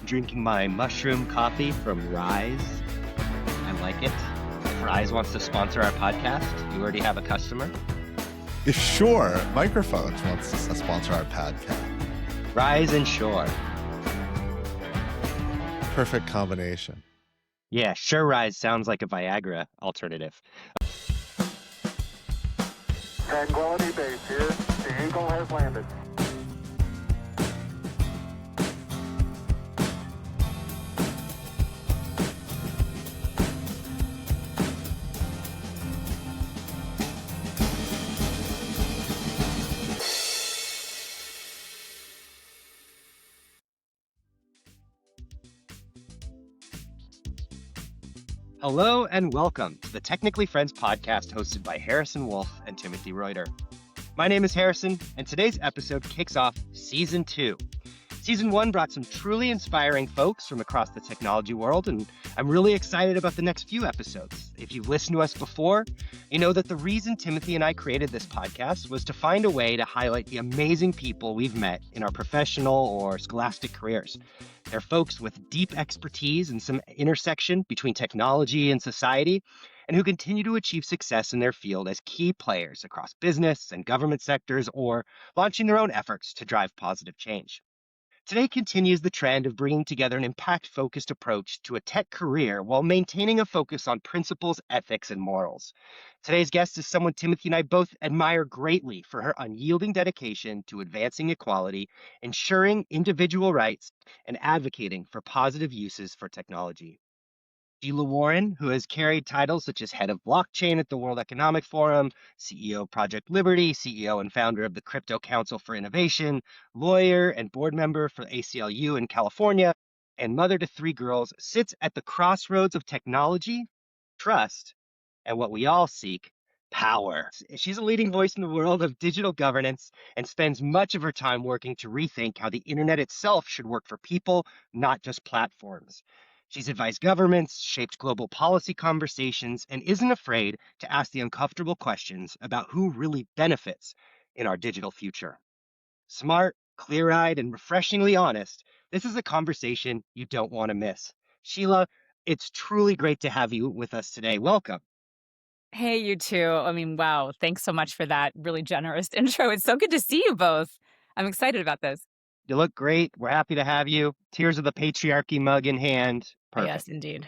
drinking my mushroom coffee from Rise. I like it. If Rise wants to sponsor our podcast, you already have a customer. If Shore Microphones wants to sponsor our podcast. Rise and Shore. Perfect combination. Yeah, Sure Rise sounds like a Viagra alternative. Tranquility Base here. The Eagle has landed. Hello and welcome to the Technically Friends podcast hosted by Harrison Wolf and Timothy Reuter. My name is Harrison, and today's episode kicks off Season 2. Season 1 brought some truly inspiring folks from across the technology world, and I'm really excited about the next few episodes. If you've listened to us before, you know that the reason Timothy and I created this podcast was to find a way to highlight the amazing people we've met in our professional or scholastic careers. They're folks with deep expertise and some intersection between technology and society, and who continue to achieve success in their field as key players across business and government sectors or launching their own efforts to drive positive change. Today continues the trend of bringing together an impact-focused approach to a tech career while maintaining a focus on principles, ethics, and morals. Today's guest is someone Timothy and I both admire greatly for her unyielding dedication to advancing equality, ensuring individual rights, and advocating for positive uses for technology. Sheila Warren, who has carried titles such as head of blockchain at the World Economic Forum, CEO of Project Liberty, CEO and founder of the Crypto Council for Innovation, lawyer and board member for ACLU in California, and mother to 3 girls, sits at the crossroads of technology, trust, and what we all seek, power. She's a leading voice in the world of digital governance and spends much of her time working to rethink how the internet itself should work for people, not just platforms. She's advised governments, shaped global policy conversations, and isn't afraid to ask the uncomfortable questions about who really benefits in our digital future. Smart, clear-eyed, and refreshingly honest, this is a conversation you don't want to miss. Sheila, it's truly great to have you with us today. Welcome. Hey, you too. Wow. Thanks so much for that really generous intro. It's so good to see you both. I'm excited about this. You look great. We're happy to have you. Tears of the Patriarchy mug in hand. Perfect. Yes, indeed.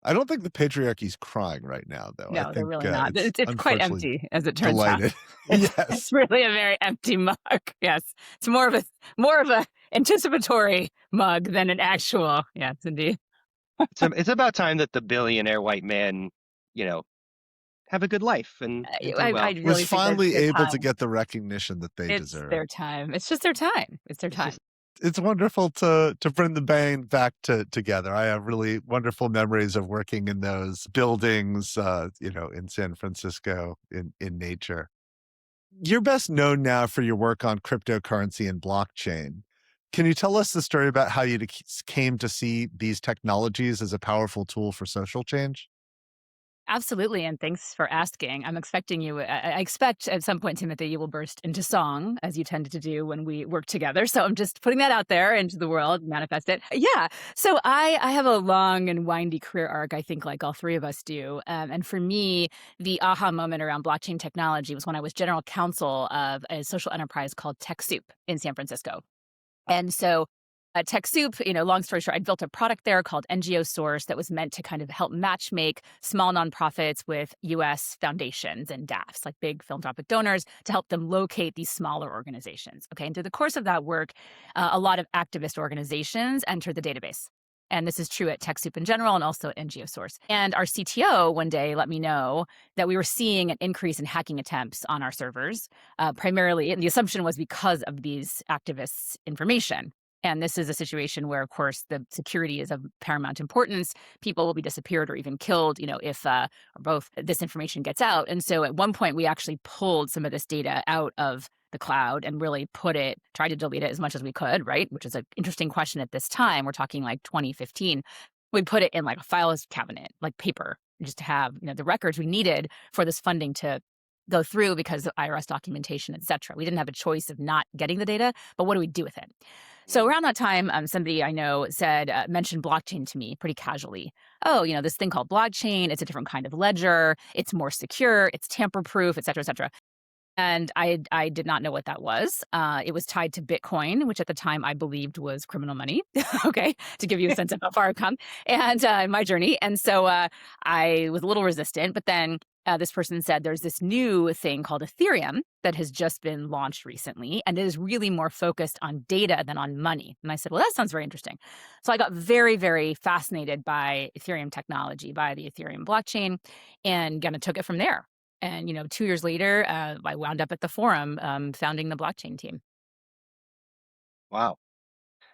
I don't think the patriarchy's crying right now, though. No, I think, they're really not. It's quite empty, as it turns delighted. out. Yes. It's really a very empty mug. Yes. It's more of a anticipatory mug than an actual. Yes, indeed. It's about time that the billionaire white men, have a good life and do well. I really Was think finally that's their able to time. get the recognition that they It's deserve. their time. It's just their time. It's their time. It's wonderful to bring the band back together. I have really wonderful memories of working in those buildings, in San Francisco in nature. You're best known now for your work on cryptocurrency and blockchain. Can you tell us the story about how you came to see these technologies as a powerful tool for social change? Absolutely, and thanks for asking. I'm expecting you. I expect at some point, Timothy, you will burst into song, as you tended to do when we work together. So I'm just putting that out there into the world, manifest it. Yeah. So I have a long and windy career arc, I think, like all 3 of us do. And for me, the aha moment around blockchain technology was when I was general counsel of a social enterprise called TechSoup in San Francisco. And so TechSoup, long story short, I'd built a product there called NGO Source that was meant to kind of help matchmake small nonprofits with U.S. foundations and DAFs, like big philanthropic donors, to help them locate these smaller organizations. Okay, and through the course of that work, a lot of activist organizations entered the database. And this is true at TechSoup in general and also at NGO Source. And our CTO one day let me know that we were seeing an increase in hacking attempts on our servers, primarily, and the assumption was because of these activists' information. And this is a situation where, of course, the security is of paramount importance. People will be disappeared or even killed, if or both this information gets out. And so at one point, we actually pulled some of this data out of the cloud and really tried to delete it as much as we could, right? Which is an interesting question at this time. We're talking like 2015. We put it in like a files cabinet, like paper, just to have, the records we needed for this funding to go through because of IRS documentation, et cetera. We didn't have a choice of not getting the data, but what do we do with it? So around that time, somebody I know said mentioned blockchain to me pretty casually. Oh, this thing called blockchain. It's a different kind of ledger. It's more secure. It's tamper proof, et cetera, et cetera. And I did not know what that was. It was tied to Bitcoin, which at the time I believed was criminal money. Okay, to give you a sense of how far I've come and in my journey. And so I was a little resistant, but then this person said there's this new thing called Ethereum that has just been launched recently, and it is really more focused on data than on money. And I said, well, that sounds very interesting. So I got very, very fascinated by Ethereum technology, by the Ethereum blockchain, and kind of took it from there. And 2 years later, I wound up at the forum, founding the blockchain team. Wow.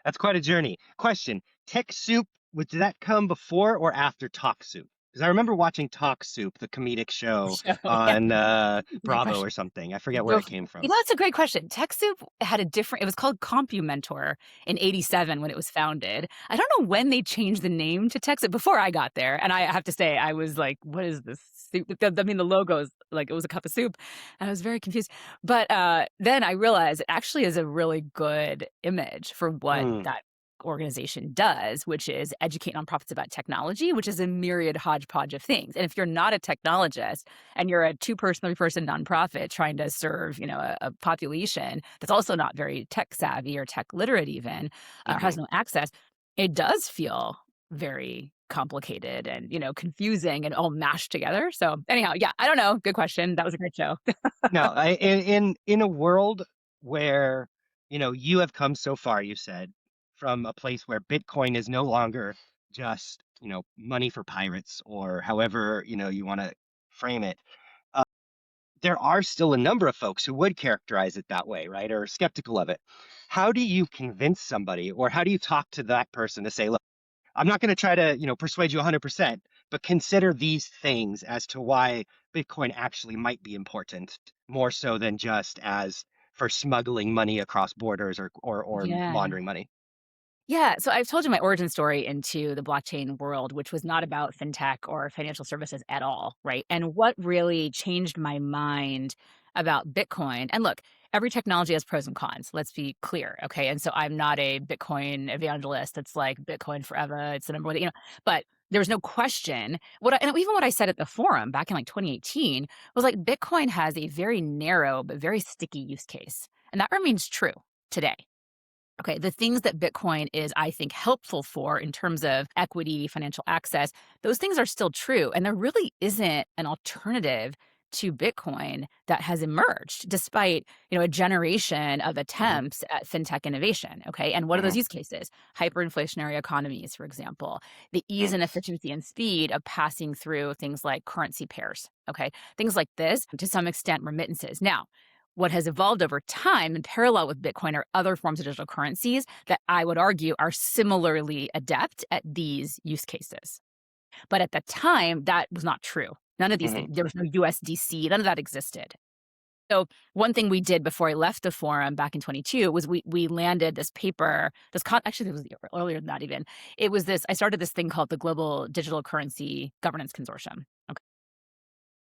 That's quite a journey. Question: Tech Soup, did that come before or after Talk Soup? Because I remember watching Talk Soup, the comedic show So, yeah, on great Bravo question. or something. I forget where it came from. That's a great question. TechSoup had it was called CompuMentor in '87 when it was founded. I don't know when they changed the name to TechSoup before I got there. And I have to say, I was like, what is this soup? The logo is like, it was a cup of soup. And I was very confused. But then I realized it actually is a really good image for what Mm, that organization does, which is educate nonprofits about technology, which is a myriad hodgepodge of things. And if you're not a technologist and you're a 2-person, 3-person nonprofit trying to serve, a population that's also not very tech savvy or tech literate even, or hmm has no access, it does feel very complicated and, confusing and all mashed together. So anyhow, yeah, I don't know. Good question. That was a great show. No, in a world where you have come so far, you said, from a place where Bitcoin is no longer just money for pirates or however you want to frame it. There are still a number of folks who would characterize it that way, right? Or are skeptical of it. How do you convince somebody, or how do you talk to that person to say, look, I'm not going to try to, persuade you 100%, but consider these things as to why Bitcoin actually might be important, more so than just as for smuggling money across borders or Yeah. laundering money. Yeah, so I've told you my origin story into the blockchain world, which was not about fintech or financial services at all, right? And what really changed my mind about Bitcoin, and look, every technology has pros and cons. Let's be clear, okay? And so I'm not a Bitcoin evangelist that's like Bitcoin forever. It's the number one, but there's no question. And even what I said at the forum back in like 2018 was like Bitcoin has a very narrow but very sticky use case, and that remains true today. Okay, the things that Bitcoin is, I think, helpful for in terms of equity, financial access, those things are still true. And there really isn't an alternative to Bitcoin that has emerged despite, a generation of Hmm attempts at fintech innovation. Okay. And what are those hmm use cases? Hyperinflationary economies, for example, the ease and efficiency and speed of passing through things like currency pairs. Okay. Things like this, to some extent, remittances. Now, what has evolved over time in parallel with Bitcoin are other forms of digital currencies that I would argue are similarly adept at these use cases. But at the time, that was not true. None of these hmm things, there was no USDC, none of that existed. So one thing we did before I left the forum back in 22 was we landed this paper, actually it was earlier than that even. It was I started this thing called the Global Digital Currency Governance Consortium.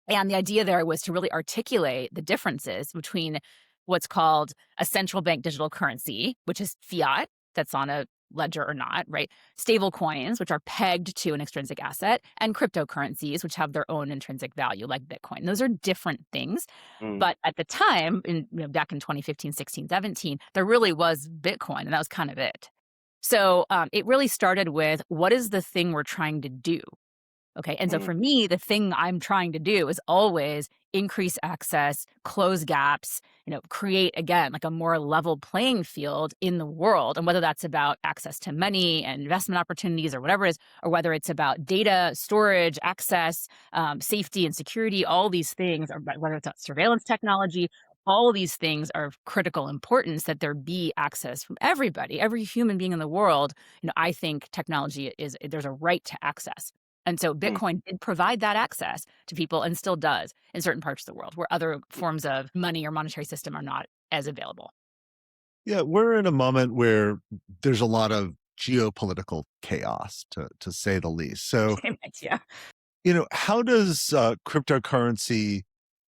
And the idea there was to really articulate the differences between what's called a central bank digital currency, which is fiat that's on a ledger or not, right? Stable coins, which are pegged to an extrinsic asset, and cryptocurrencies, which have their own intrinsic value, like Bitcoin. Those are different things. mm But at the time, back in 2015, 16, 17, there really was Bitcoin, and that was kind of it. So it really started with what is the thing we're trying to do? Okay. And so mm for me, the thing I'm trying to do is always increase access, close gaps, create again like a more level playing field in the world. And whether that's about access to money and investment opportunities or whatever it is, or whether it's about data storage, access, safety and security, all these things, or whether it's about surveillance technology, all of these things are of critical importance that there be access from everybody, every human being in the world. I think technology there's a right to access. And so mm. Bitcoin did provide that access to people and still does in certain parts of the world where other forms of money or monetary system are not as available. Yeah, we're in a moment where there's a lot of geopolitical chaos, to say the least. So, Same idea. how does cryptocurrency,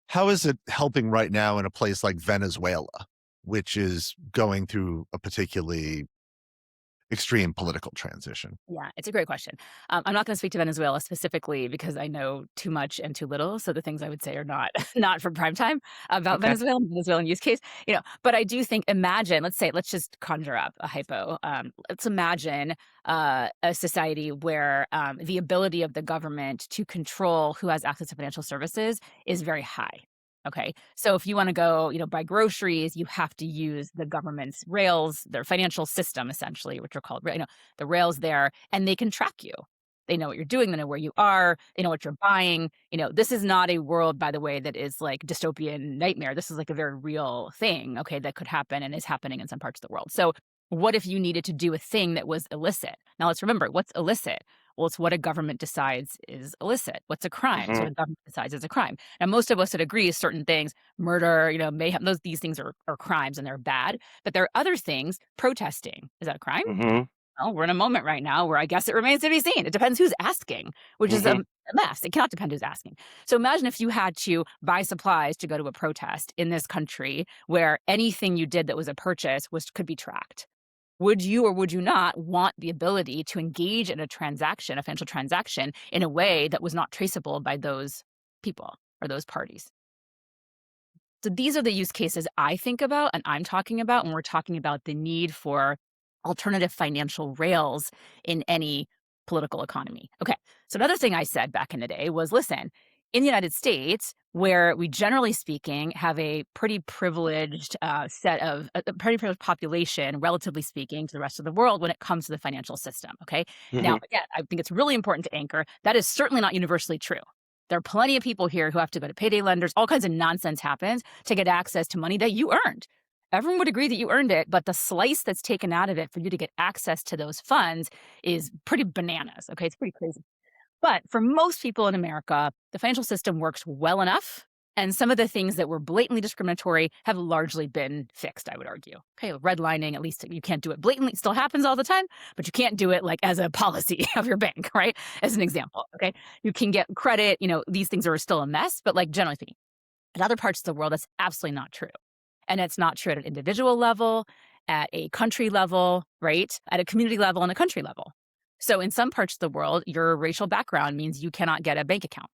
how is it helping right now in a place like Venezuela, which is going through a particularly extreme political transition. Yeah, it's a great question. I'm not going to speak to Venezuela specifically because I know too much and too little. So the things I would say are not not for prime time about Okay. Venezuelan use case. But I do think, imagine, let's just conjure up a hypo. Let's imagine a society where the ability of the government to control who has access to financial services is very high. Okay. So if you want to go, buy groceries, you have to use the government's rails, their financial system, essentially, which are called, the rails there, and they can track you. They know what you're doing. They know where you are. They know what you're buying. This is not a world, by the way, that is like dystopian nightmare. This is like a very real thing, okay, that could happen and is happening in some parts of the world. So what if you needed to do a thing that was illicit? Now let's remember, what's illicit? Well, it's what a government decides is illicit. What's a crime? It's Mm-hmm. what a government decides is a crime. And most of us would agree certain things, murder, mayhem, these things are crimes and they're bad. But there are other things, protesting. Is that a crime? Mm-hmm. Well, we're in a moment right now where I guess it remains to be seen. It depends who's asking, which is Mm-hmm. a mess. It cannot depend who's asking. So imagine if you had to buy supplies to go to a protest in this country where anything you did that was a purchase could be tracked. Would you or would you not want the ability to engage in a transaction, a financial transaction, in a way that was not traceable by those people or those parties? So these are the use cases I think about and I'm talking about when we're talking about the need for alternative financial rails in any political economy. Okay. So another thing I said back in the day was, listen, in the United States, where we generally speaking have a pretty privileged set of a pretty privileged population, relatively speaking, to the rest of the world when it comes to the financial system. Okay. Mm-hmm. Now, again, I think it's really important to anchor that is certainly not universally true. There are plenty of people here who have to go to payday lenders. All kinds of nonsense happens to get access to money that you earned. Everyone would agree that you earned it, but the slice that's taken out of it for you to get access to those funds is pretty bananas. Okay, it's pretty crazy. But for most people in America, the financial system works well enough. And some of the things that were blatantly discriminatory have largely been fixed, I would argue. Okay, redlining, at least you can't do it blatantly. It still happens all the time, but you can't do it like as a policy of your bank, right? As an example, okay? You can get credit, these things are still a mess, but like generally speaking, in other parts of the world, that's absolutely not true. And it's not true at an individual level, at a country level, right? At a community level and a country level. So in some parts of the world, your racial background means you cannot get a bank account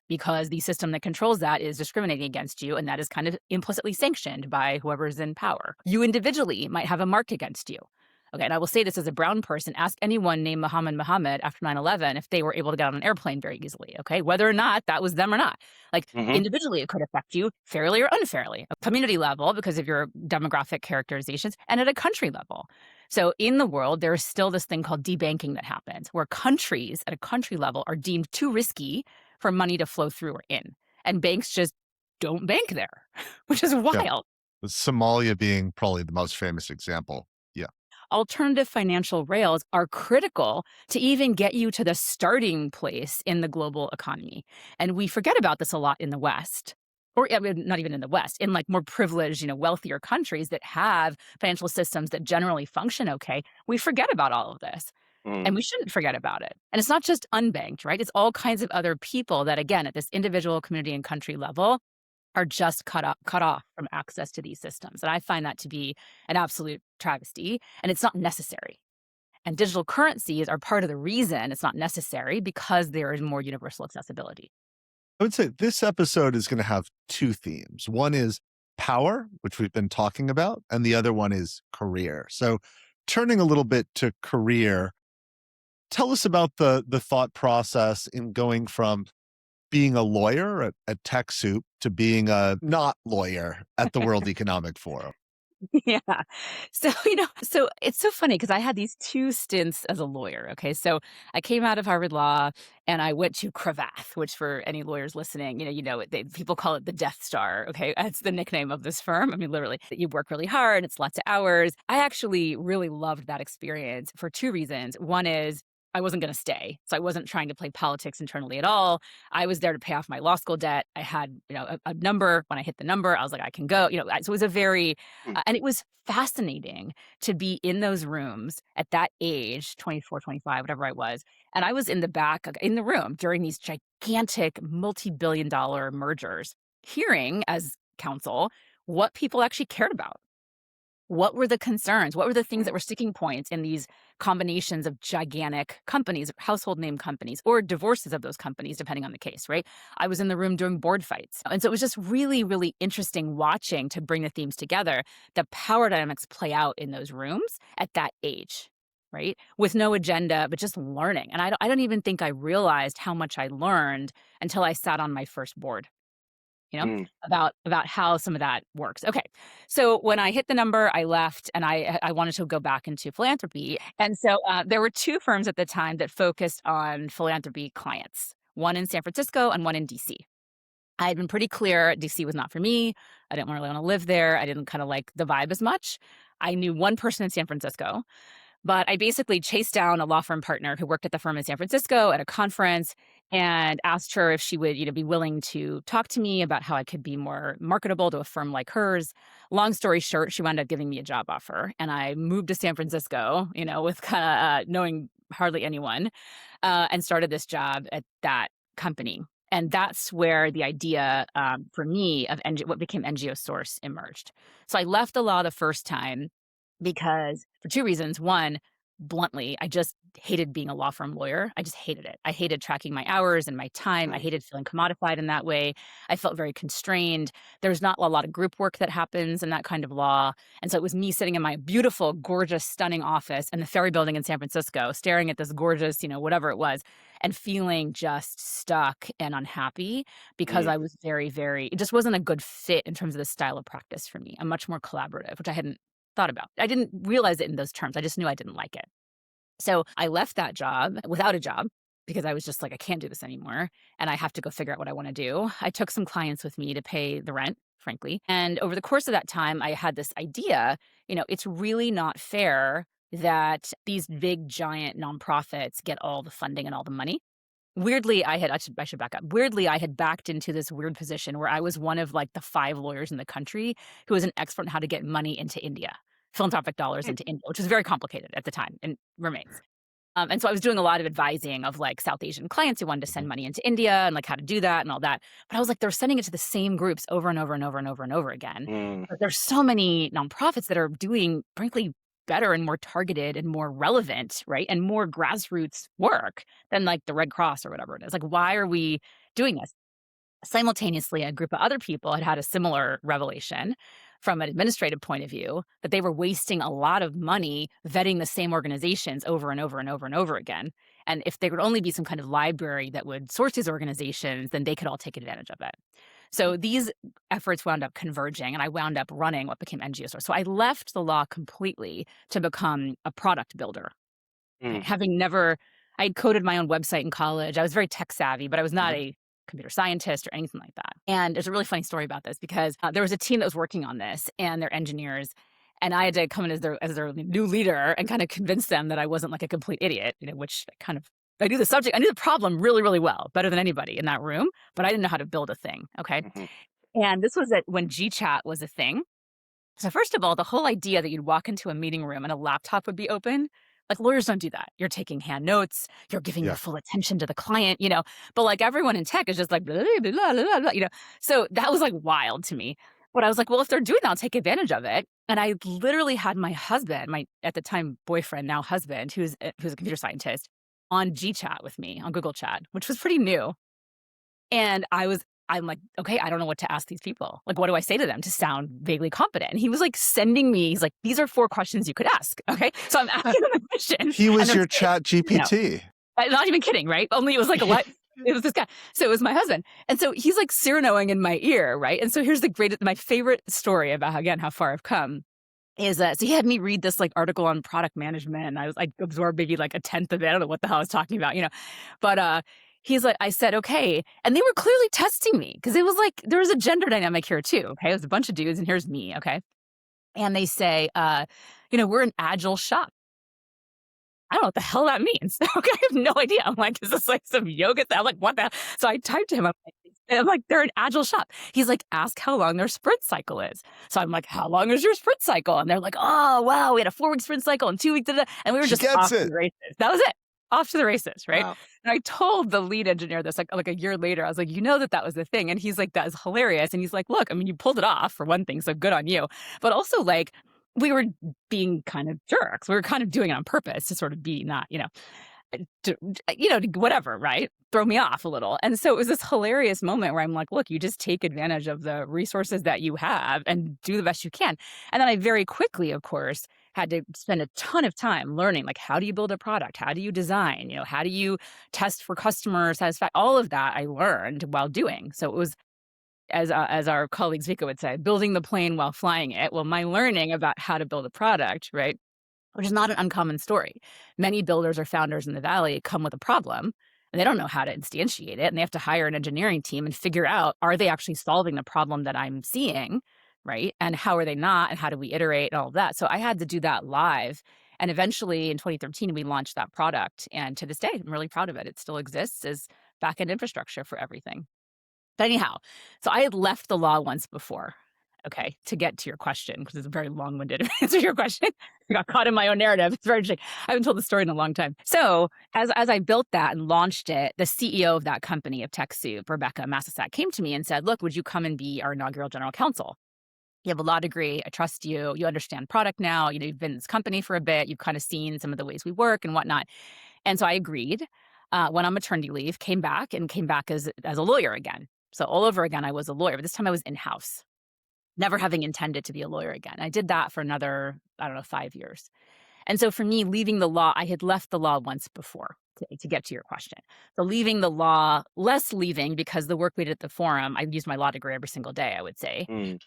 because the system that controls that is discriminating against you, and that is kind of implicitly sanctioned by whoever's in power. You individually might have a mark against you. Okay, and I will say this as a brown person, ask anyone named Muhammad after 9/11 if they were able to get on an airplane very easily, okay? Whether or not that was them or not. Like Mm-hmm. individually, it could affect you fairly or unfairly. A community level because of your demographic characterizations, and at a country level. So in the world, there is still this thing called debanking that happens, where countries at a country level are deemed too risky for money to flow through or in. And banks just don't bank there, which is Yeah. wild. With Somalia being probably the most famous example. Yeah. Alternative financial rails are critical to even get you to the starting place in the global economy. And we forget about this a lot in the West. Or I mean, not even in the West, in like more privileged, wealthier countries that have financial systems that generally function okay. We forget about all of this. Mm-hmm. And we shouldn't forget about it. And it's not just unbanked, right? It's all kinds of other people that, again, at this individual, community, and country level, are just cut off from access to these systems. And I find that to be an absolute travesty, and it's not necessary. And digital currencies are part of the reason it's not necessary because there is more universal accessibility. I would say this episode is going to have two themes. One is power, which we've been talking about, and the other one is career. So turning a little bit to career, tell us about the thought process in going from being a lawyer at TechSoup to being a not lawyer at the World Economic Forum. Yeah. So it's so funny because I had these two stints as a lawyer. Okay. So I came out of Harvard Law and I went to Cravath, which for any lawyers listening, people call it the Death Star. Okay. That's the nickname of this firm. I mean, literally, you work really hard. It's lots of hours. I actually really loved that experience for two reasons. One is I wasn't going to stay. So I wasn't trying to play politics internally at all. I was there to pay off my law school debt. I had, a number. When I hit the number, I was like, I can go. So it was a very, and it was fascinating to be in those rooms at that age, 24, 25, whatever I was. And I was in the back, in the room during these gigantic multi-billion-dollar mergers, hearing as counsel what people actually cared about. What were the concerns? What were the things that were sticking points in these combinations of gigantic companies, household name companies, or divorces of those companies, depending on the case, right? I was in the room during board fights. And so it was just really, really interesting watching to bring the themes together, the power dynamics play out in those rooms at that age, right? With no agenda, but just learning. And I don't even think I realized how much I learned until I sat on my first board. Mm. About how some of that works. Okay. So when I hit the number, I left and I wanted to go back into philanthropy. And so there were two firms at the time that focused on philanthropy clients, one in San Francisco and one in DC. I had been pretty clear DC was not for me. I didn't really want to live there. I didn't kind of like the vibe as much. I knew one person in San Francisco. But I basically chased down a law firm partner who worked at the firm in San Francisco at a conference and asked her if she would, be willing to talk to me about how I could be more marketable to a firm like hers. Long story short, she wound up giving me a job offer, and I moved to San Francisco, with kind of knowing hardly anyone, and started this job at that company. And that's where the idea for me of what became NGO Source emerged. So I left the law the first time because for two reasons. One, bluntly, I just hated being a law firm lawyer. I just hated it. I hated tracking my hours and my time. I hated feeling commodified in that way. I felt very constrained. There's not a lot of group work that happens in that kind of law. And so it was me sitting in my beautiful, gorgeous, stunning office in the Ferry Building in San Francisco, staring at this gorgeous, whatever it was, and feeling just stuck and unhappy because I was very, very, it just wasn't a good fit in terms of the style of practice for me. I'm much more collaborative, which I hadn't thought about. I didn't realize it in those terms. I just knew I didn't like it. So I left that job without a job because I was just like, I can't do this anymore. And I have to go figure out what I want to do. I took some clients with me to pay the rent, frankly. And over the course of that time, I had this idea, it's really not fair that these big, giant nonprofits get all the funding and all the money. Weirdly, I should back up. Weirdly, I had backed into this weird position where I was one of like the 5 lawyers in the country who was an expert on how to get money into India, philanthropic dollars into India, which was very complicated at the time and remains. And so I was doing a lot of advising of like South Asian clients who wanted to send money into India and like how to do that and all that. But I was like, they're sending it to the same groups over and over and over and over and over again. But there's so many nonprofits that are doing, frankly, better and more targeted and more relevant, right? And more grassroots work than like the Red Cross or whatever it is. Like, why are we doing this? Simultaneously, a group of other people had a similar revelation from an administrative point of view that they were wasting a lot of money vetting the same organizations over and over and over and over again. And if there would only be some kind of library that would source these organizations, then they could all take advantage of it. So these efforts wound up converging, and I wound up running what became NGO Source. So I left the law completely to become a product builder. Having never, I had coded my own website in college. I was very tech savvy, but I was not a computer scientist or anything like that. And there's a really funny story about this because there was a team that was working on this and their engineers, and I had to come in as their new leader and kind of convince them that I wasn't like a complete idiot, which I knew the subject, I knew the problem really, really well, better than anybody in that room, but I didn't know how to build a thing, okay? And this was when GChat was a thing. So first of all, the whole idea that you'd walk into a meeting room and a laptop would be open, like lawyers don't do that. You're taking hand notes, you're giving your full attention to the client, but like everyone in tech is just like, blah, blah, blah, blah, blah, So that was like wild to me. But I was like, well, if they're doing that, I'll take advantage of it. And I literally had my husband, my at the time boyfriend, now husband, who's a computer scientist, on GChat with me, on Google Chat, which was pretty new. And I'm like, okay, I don't know what to ask these people. Like, what do I say to them to sound vaguely competent? And he was like sending me, he's like, these are 4 questions you could ask. Okay. So I'm asking him a question. He was your Chat GPT. I'm not even kidding, right? Only it was like it was this guy. So it was my husband. And so he's like Cyranoing in my ear, right? And so here's my favorite story about, again, how far I've come. Is so he had me read this like article on product management, and I absorbed maybe like a tenth of it. I don't know what the hell I was talking about, But he's like, I said, okay. And they were clearly testing me because it was like, there was a gender dynamic here too. Okay. It was a bunch of dudes and here's me. Okay. And they say, we're an agile shop. I don't know what the hell that means. Okay. I have no idea. I'm like, is this like some yoga thing? I'm like, what the hell? So I typed to him. I'm like, they're an agile shop. He's like, ask how long their sprint cycle is. So I'm like, how long is your sprint cycle? And they're like, oh, wow, we had a 4-week sprint cycle and 2 weeks. And we were just off to the races. That was it. Off to the races, right? Wow. And I told the lead engineer this like a year later. I was like, that was the thing. And he's like, that is hilarious. And he's like, look, I mean, you pulled it off for one thing, so good on you. But also like, we were being kind of jerks. We were kind of doing it on purpose to sort of be not, whatever, right? Throw me off a little. And so it was this hilarious moment where I'm like, look, you just take advantage of the resources that you have and do the best you can. And then I very quickly, of course, had to spend a ton of time learning, like, how do you build a product? How do you design? How do you test for customer satisfaction? All of that I learned while doing. So it was, as our colleague Zvika would say, building the plane while flying it. Well, my learning about how to build a product, right? Which is not an uncommon story. Many builders or founders in the Valley come with a problem and they don't know how to instantiate it. And they have to hire an engineering team and figure out, are they actually solving the problem that I'm seeing, right? And how are they not? And how do we iterate and all of that? So I had to do that live. And eventually in 2013, we launched that product. And to this day, I'm really proud of it. It still exists as back-end infrastructure for everything. But anyhow, so I had left the law once before. Okay, to get to your question, because it's a very long-winded answer to your question. I got caught in my own narrative. It's very interesting. I haven't told the story in a long time. So as I built that and launched it, the CEO of that company, of TechSoup, Rebecca Massasak, came to me and said, look, would you come and be our inaugural general counsel? You have a law degree. I trust you. You understand product now. You've been in this company for a bit. You've kind of seen some of the ways we work and whatnot. And so I agreed, went on maternity leave, came back as a lawyer again. So all over again, I was a lawyer, but this time I was in-house, never having intended to be a lawyer again. I did that for another, 5 years. And so for me, leaving the law, I had left the law once before, to get to your question. So leaving the law, less leaving because the work we did at the forum, I used my law degree every single day, I would say, Mm.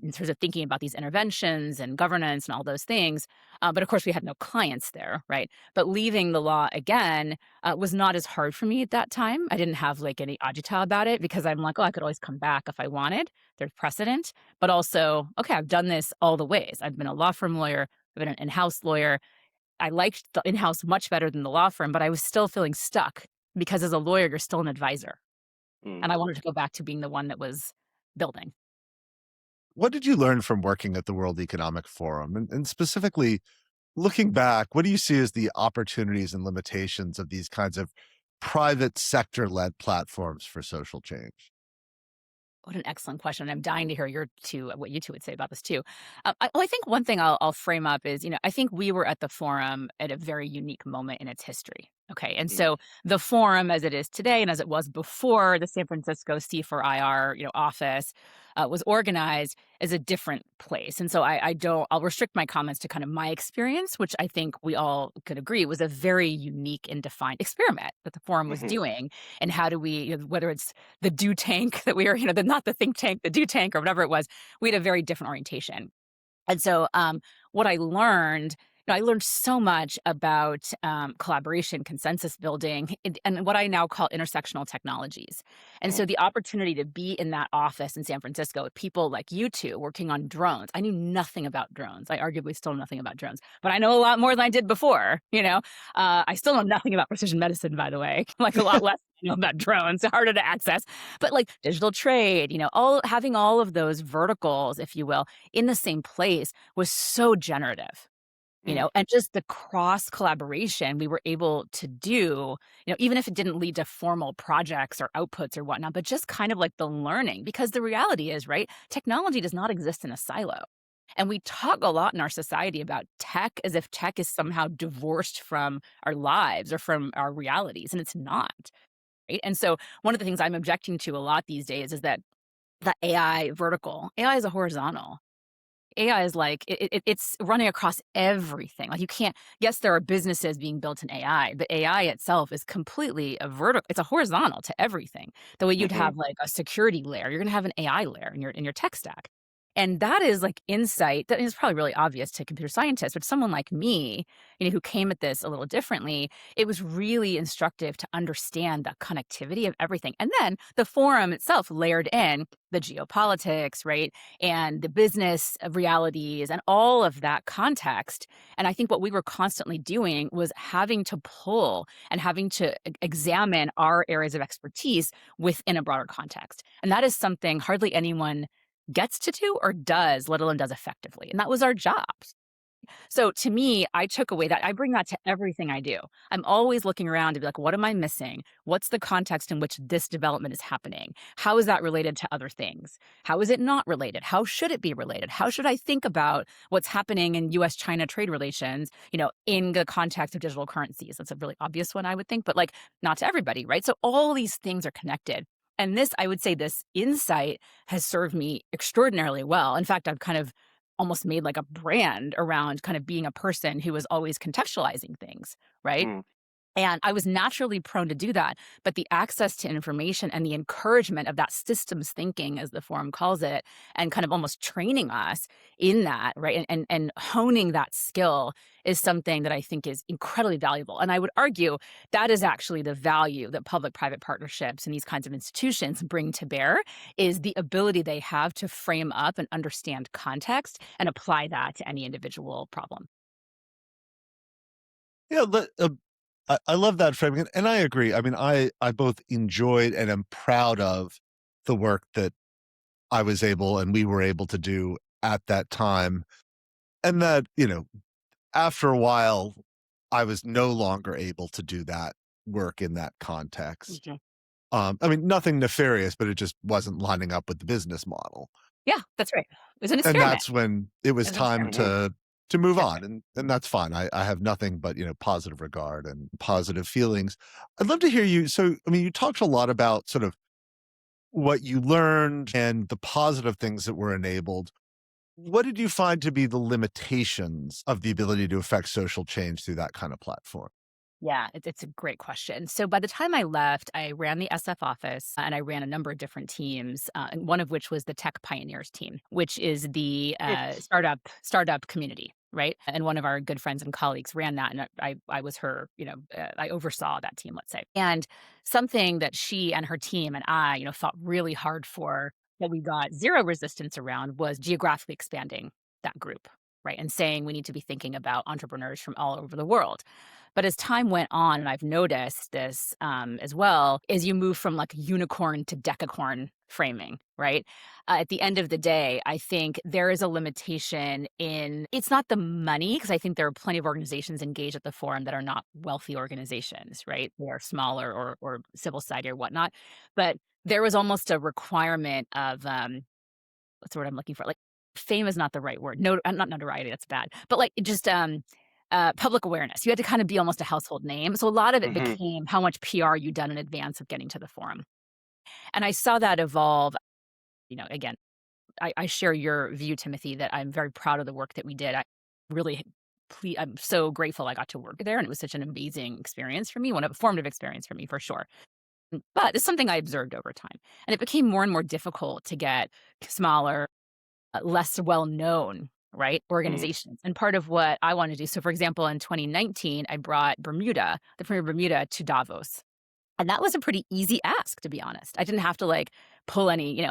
in terms of thinking about these interventions and governance and all those things. But of course, we had no clients there, right? But leaving the law again was not as hard for me at that time. I didn't have like any agita about it because I'm like, oh, I could always come back if I wanted. There's precedent. But also, okay, I've done this all the ways. I've been a law firm lawyer. I've been an in-house lawyer. I liked the in-house much better than the law firm, but I was still feeling stuck because as a lawyer, you're still an advisor. Mm. And I wanted to go back to being the one that was building. What did you learn from working at the World Economic Forum? And specifically, looking back, what do you see as the opportunities and limitations of these kinds of private sector-led platforms for social change? What an excellent question. I'm dying to hear what you two would say about this too. I think one thing I'll frame up is, I think we were at the forum at a very unique moment in its history. Okay. And so the forum as it is today and as it was before the San Francisco C4IR, office was organized is a different place. And so I'll restrict my comments to kind of my experience, which I think we all could agree was a very unique and defined experiment that the forum was doing. And how do we, whether it's the do tank that we were, not the think tank, the do tank or whatever it was, we had a very different orientation. And so what I learned, I learned so much about collaboration, consensus building, and what I now call intersectional technologies. And so the opportunity to be in that office in San Francisco with people like you two working on drones. I knew nothing about drones. I arguably still know nothing about drones, but I know a lot more than I did before. I still know nothing about precision medicine, by the way, like a lot less about drones, harder to access, but like digital trade, having all of those verticals, if you will, in the same place was so generative. And just the cross collaboration we were able to do, even if it didn't lead to formal projects or outputs or whatnot, but just kind of like the learning, because the reality is, right, technology does not exist in a silo. And we talk a lot in our society about tech as if tech is somehow divorced from our lives or from our realities, and it's not. Right? And so one of the things I'm objecting to a lot these days is that the AI vertical, AI is a horizontal. AI is like, it's running across everything. Like you can't, yes, there are businesses being built in AI, but AI itself is completely a vertical, it's a horizontal to everything. The way you'd have like a security layer, you're going to have an AI layer in your tech stack. And that is like insight that is probably really obvious to computer scientists, but someone like me, who came at this a little differently, it was really instructive to understand the connectivity of everything. And then the forum itself layered in the geopolitics, right? And the business realities and all of that context. And I think what we were constantly doing was having to pull and having to examine our areas of expertise within a broader context. And that is something hardly anyone gets to do or does, let alone does effectively. And that was our job. So to me, I took away that. I bring that to everything I do. I'm always looking around to be like, what am I missing? What's the context in which this development is happening? How is that related to other things? How is it not related? How should it be related? How should I think about what's happening in US China trade relations, in the context of digital currencies? That's a really obvious one, I would think, but like not to everybody, right? So all these things are connected. And this, I would say, this insight has served me extraordinarily well. In fact, I've kind of almost made like a brand around kind of being a person who was always contextualizing things, right? Mm. And I was naturally prone to do that. But the access to information and the encouragement of that systems thinking, as the forum calls it, and kind of almost training us in that, right? And honing that skill is something that I think is incredibly valuable. And I would argue that is actually the value that public-private partnerships and these kinds of institutions bring to bear, is the ability they have to frame up and understand context and apply that to any individual problem. Yeah, I love that framing, and I agree. I mean, I both enjoyed and am proud of the work that I was able and we were able to do at that time, and that, after a while, I was no longer able to do that work in that context. Mhm. I mean, nothing nefarious, but it just wasn't lining up with the business model. Yeah, that's right. It was an And experiment. that's when it was It was an time experiment. Mhm. to move That's on, and that's fine. I have nothing but, positive regard and positive feelings. I'd love to hear you. So, I mean, you talked a lot about sort of what you learned and the positive things that were enabled. What did you find to be the limitations of the ability to affect social change through that kind of platform? Yeah, it's a great question. So by the time I left, I ran the SF office and I ran a number of different teams, and one of which was the Tech Pioneers team, which is the It's startup community, right? And one of our good friends and colleagues ran that, and I was her, I oversaw that team, let's say. And something that she and her team and I, fought really hard for, that we got zero resistance around, was geographically expanding that group, right? And saying we need to be thinking about entrepreneurs from all over the world. But as time went on, and I've noticed this as well, is you move from like unicorn to decacorn framing, right? At the end of the day, I think there is a limitation in, it's not the money, because I think there are plenty of organizations engaged at the forum that are not wealthy organizations, right? They are smaller or civil society or whatnot. But there was almost a requirement of, what's the word I'm looking for? Like, fame is not the right word. No, not notoriety. That's bad. But like just public awareness. You had to kind of be almost a household name. So a lot of it Mhm. became how much PR you done in advance of getting to the forum. And I saw that evolve. Again, I share your view, Timothy, that I'm very proud of the work that we did. I really, I'm so grateful I got to work there, and it was such an amazing experience for me, a formative experience for me for sure. But it's something I observed over time, and it became more and more difficult to get smaller, less well known, right, Mm. organizations. And part of what I want to do, so for example, in 2019, I brought Bermuda, the Premier of Bermuda, to Davos. And that was a pretty easy ask, to be honest. I didn't have to like pull any,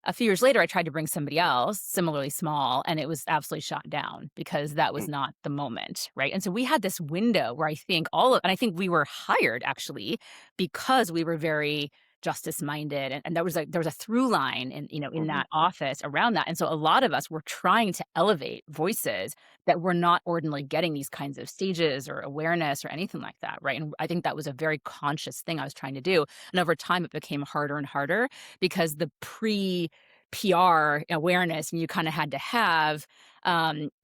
a few years later, I tried to bring somebody else, similarly small, and it was absolutely shot down because that was Mm. not the moment, right? And so we had this window where I think and I think we were hired actually because we were very justice minded, and there was a through line in Mhm. that office around that. And so a lot of us were trying to elevate voices that were not ordinarily getting these kinds of stages or awareness or anything like that, right? And I think that was a very conscious thing I was trying to do. And over time, it became harder and harder because the PR awareness you kind of had to have,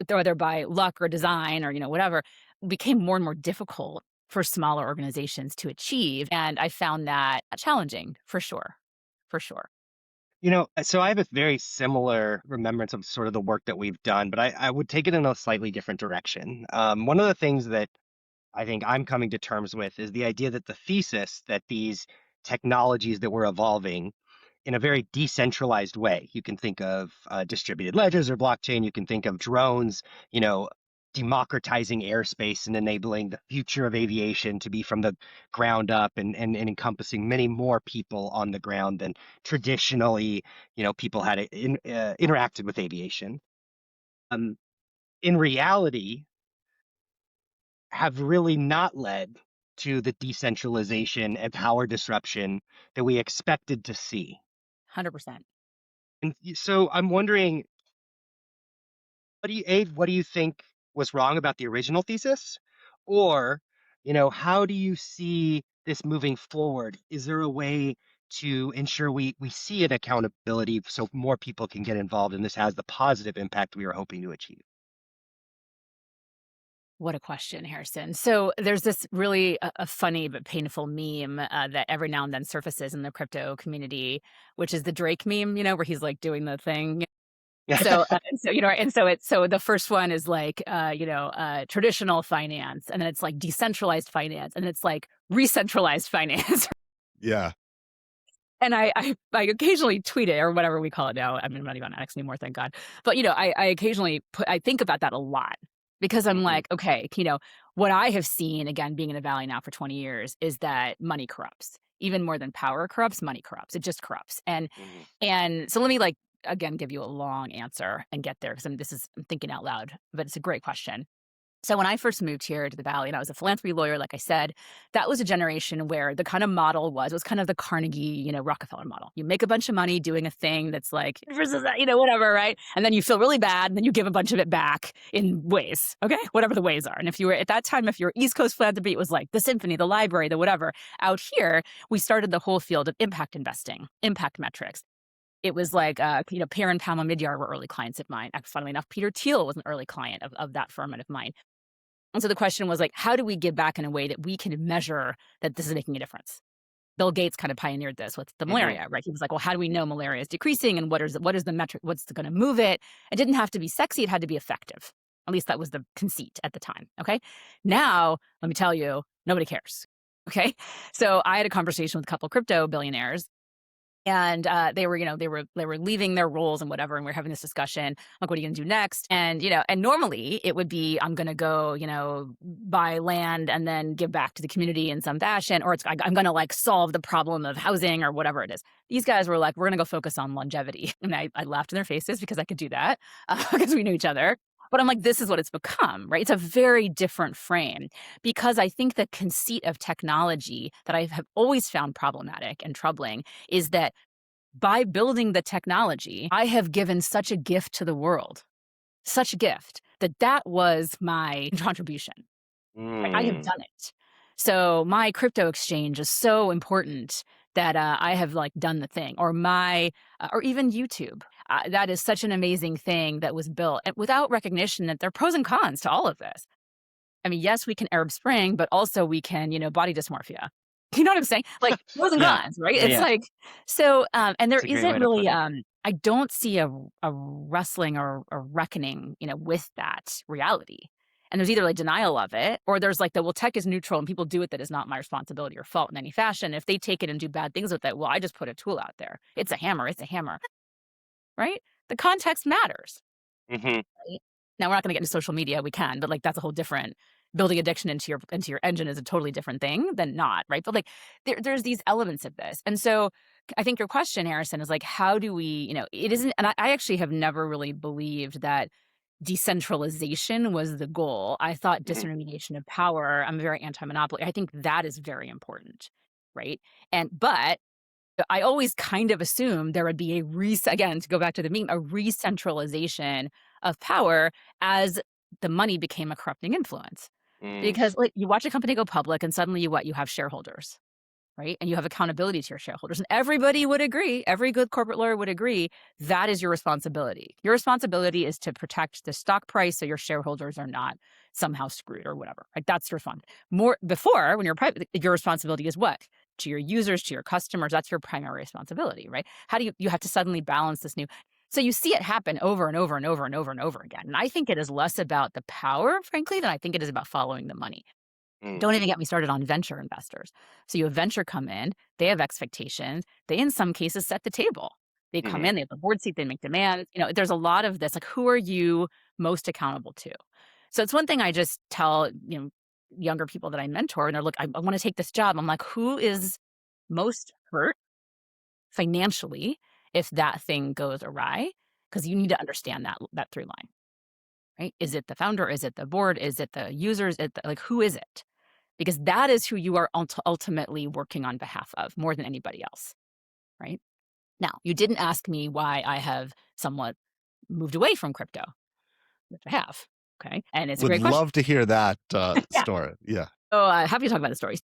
whether by luck or design or whatever, became more and more difficult for smaller organizations to achieve. And I found that challenging for sure, for sure. So I have a very similar remembrance of sort of the work that we've done, but I would take it in a slightly different direction. One of the things that I think I'm coming to terms with is the idea that the thesis that these technologies that we're evolving in a very decentralized way. You can think of distributed ledgers or blockchain. You can think of drones, you know, democratizing airspace and enabling the future of aviation to be from the ground up and encompassing many more people on the ground than traditionally, people had interacted with aviation. Um, in reality, have really not led to the decentralization and power disruption that we expected to see. 100%. And so I'm wondering, what do you think was wrong about the original thesis? Or, how do you see this moving forward? Is there a way to ensure we see an accountability so more people can get involved and this has the positive impact we are hoping to achieve? What a question, Harrison. So there's this really a funny but painful meme that every now and then surfaces in the crypto community, which is the Drake meme, where he's like doing the thing. So the first one is like, traditional finance, and then it's like decentralized finance, and it's like re-centralized finance. Yeah. And I occasionally tweet it or whatever we call it now. I mean, I'm not even on X anymore, thank God. But I occasionally I think about that a lot because I'm like, okay, what I have seen, again, being in the Valley now for 20 years, is that money corrupts. Even more than power corrupts, money corrupts. It just corrupts. And so let me again give you a long answer and get there because I'm thinking out loud, but it's a great question. So when I first moved here to the Valley and I was a philanthropy lawyer, like I said, that was a generation where the kind of model was kind of the Carnegie, Rockefeller model. You make a bunch of money doing a thing that's like, versus that, whatever, right? And then you feel really bad and then you give a bunch of it back in ways, okay? Whatever the ways are. And if you were at that time, if you're East Coast philanthropy, it was like the symphony, the library, the whatever. Out here, we started the whole field of impact investing, impact metrics. It was like, Pierre and Pamela Midyar were early clients of mine. Funnily enough, Peter Thiel was an early client of that firm and of mine. And so the question was like, how do we give back in a way that we can measure that this is making a difference? Bill Gates kind of pioneered this with the malaria, right? He was like, well, how do we know malaria is decreasing? And what is the metric? What's going to move it? It didn't have to be sexy. It had to be effective. At least that was the conceit at the time. Okay. Now, let me tell you, nobody cares. Okay. So I had a conversation with a couple of crypto billionaires. And they were leaving their roles and whatever, and we're having this discussion. Like, what are you going to do next? And and normally it would be, I'm going to go, buy land and then give back to the community in some fashion, or I'm going to solve the problem of housing or whatever it is. These guys were like, we're going to go focus on longevity, and I laughed in their faces because I could do that because we knew each other. But I'm like, this is what it's become, right? It's a very different frame because I think the conceit of technology that I have always found problematic and troubling is that by building the technology, I have given such a gift to the world, such a gift that was my contribution. Right? I have done it. So my crypto exchange is so important that I have done the thing, or or even YouTube. That is such an amazing thing that was built without recognition that there are pros and cons to all of this. I mean, yes, we can Arab Spring, but also we can, body dysmorphia. You know what I'm saying? Like pros and cons, right? Yeah, It's yeah. like, so, and there It's a great way isn't to put really, it. I don't see a wrestling or a reckoning, with that reality. And there's either denial of it, or there's well, tech is neutral and people do it. That is not my responsibility or fault in any fashion. If they take it and do bad things with it, well, I just put a tool out there. It's a hammer. It's a hammer, right? The context matters. Hmm. Right? Now we're not going to get into social media. We can, but that's a whole different. Building addiction into your engine is a totally different thing than not, right? But there's these elements of this, and so I think your question, Harrison, is how do we, it isn't, and I actually have never really believed that decentralization was the goal. I thought disintermediation of power. I'm very anti-monopoly. I think that is very important, right? But I always kind of assumed there would be again, to go back to the meme, a re-centralization of power as the money became a corrupting influence. Because you watch a company go public and suddenly you have shareholders, right? And you have accountability to your shareholders. And everybody would agree, every good corporate lawyer would agree, that is your responsibility. Your responsibility is to protect the stock price so your shareholders are not somehow screwed or whatever. That's your fun. More before, when you're private, your responsibility is what? To your users, to your customers. That's your primary responsibility, right? How do you have to suddenly balance this new? So you see it happen over and over and over and over and over again. And I think it is less about the power, frankly, than I think it is about following the money. Don't even get me started on venture investors. So you have venture come in, they have expectations. They, in some cases, set the table. They come in, they have a board seat, they make demands. There's a lot of this, who are you most accountable to? So it's one thing I just tell, younger people that I mentor, and they're like, I want to take this job. I'm like, who is most hurt financially if that thing goes awry? Because you need to understand that through line, right? Is it the founder? Is it the board? Is it the users? Who is it? Because that is who you are ultimately working on behalf of more than anybody else, right? Now, you didn't ask me why I have somewhat moved away from crypto, which I have. Okay. And it's a Would great question. love to hear that Yeah. story. Yeah. Oh, happy to talk about the stories.